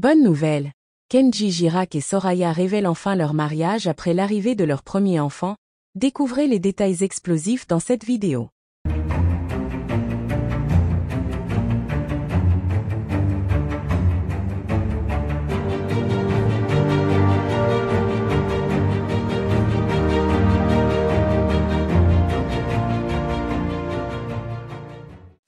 Bonne nouvelle! Kenji Girac et Soraya révèlent enfin leur mariage après l'arrivée de leur premier enfant. Découvrez les détails explosifs dans cette vidéo.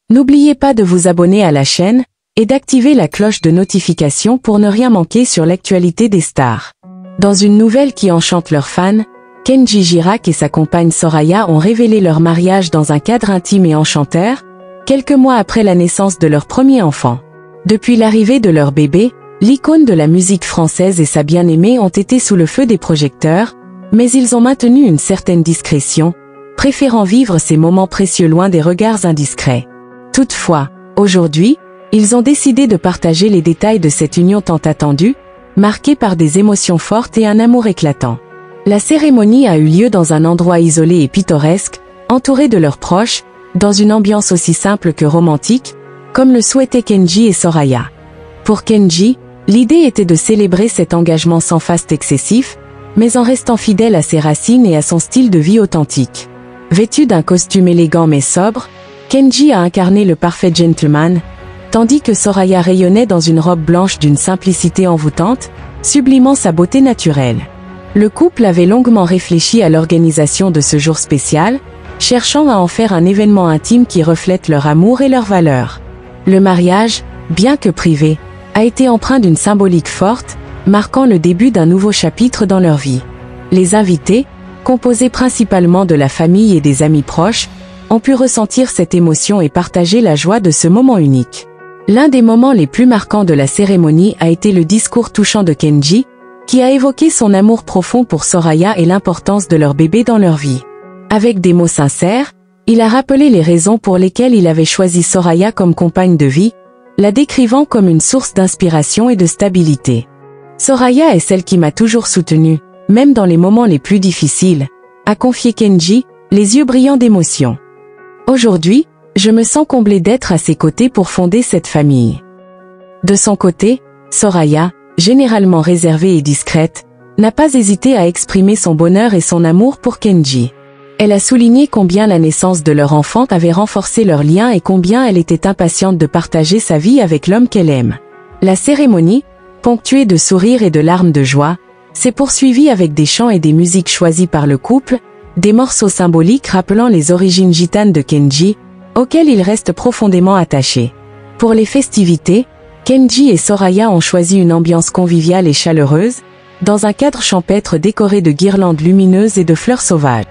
N'oubliez pas de vous abonner à la chaîne et d'activer la cloche de notification pour ne rien manquer sur l'actualité des stars. Dans une nouvelle qui enchante leurs fans, Kenji Girac et sa compagne Soraya ont révélé leur mariage dans un cadre intime et enchanteur, quelques mois après la naissance de leur premier enfant. Depuis l'arrivée de leur bébé, l'icône de la musique française et sa bien-aimée ont été sous le feu des projecteurs, mais ils ont maintenu une certaine discrétion, préférant vivre ces moments précieux loin des regards indiscrets. Toutefois, aujourd'hui, ils ont décidé de partager les détails de cette union tant attendue, marquée par des émotions fortes et un amour éclatant. La cérémonie a eu lieu dans un endroit isolé et pittoresque, entouré de leurs proches, dans une ambiance aussi simple que romantique, comme le souhaitaient Kenji et Soraya. Pour Kenji, l'idée était de célébrer cet engagement sans faste excessif, mais en restant fidèle à ses racines et à son style de vie authentique. Vêtu d'un costume élégant mais sobre, Kenji a incarné le parfait gentleman, tandis que Soraya rayonnait dans une robe blanche d'une simplicité envoûtante, sublimant sa beauté naturelle. Le couple avait longuement réfléchi à l'organisation de ce jour spécial, cherchant à en faire un événement intime qui reflète leur amour et leurs valeurs. Le mariage, bien que privé, a été empreint d'une symbolique forte, marquant le début d'un nouveau chapitre dans leur vie. Les invités, composés principalement de la famille et des amis proches, ont pu ressentir cette émotion et partager la joie de ce moment unique. L'un des moments les plus marquants de la cérémonie a été le discours touchant de Kenji, qui a évoqué son amour profond pour Soraya et l'importance de leur bébé dans leur vie. Avec des mots sincères, il a rappelé les raisons pour lesquelles il avait choisi Soraya comme compagne de vie, la décrivant comme une source d'inspiration et de stabilité. Soraya est celle qui m'a toujours soutenue, même dans les moments les plus difficiles, a confié Kenji, les yeux brillants d'émotion. Aujourd'hui, je me sens comblé d'être à ses côtés pour fonder cette famille. De son côté, Soraya, généralement réservée et discrète, n'a pas hésité à exprimer son bonheur et son amour pour Kenji. Elle a souligné combien la naissance de leur enfant avait renforcé leur lien et combien elle était impatiente de partager sa vie avec l'homme qu'elle aime. La cérémonie, ponctuée de sourires et de larmes de joie, s'est poursuivie avec des chants et des musiques choisis par le couple, des morceaux symboliques rappelant les origines gitanes de Kenji, auquel il reste profondément attaché. Pour les festivités, Kenji et Soraya ont choisi une ambiance conviviale et chaleureuse, dans un cadre champêtre décoré de guirlandes lumineuses et de fleurs sauvages.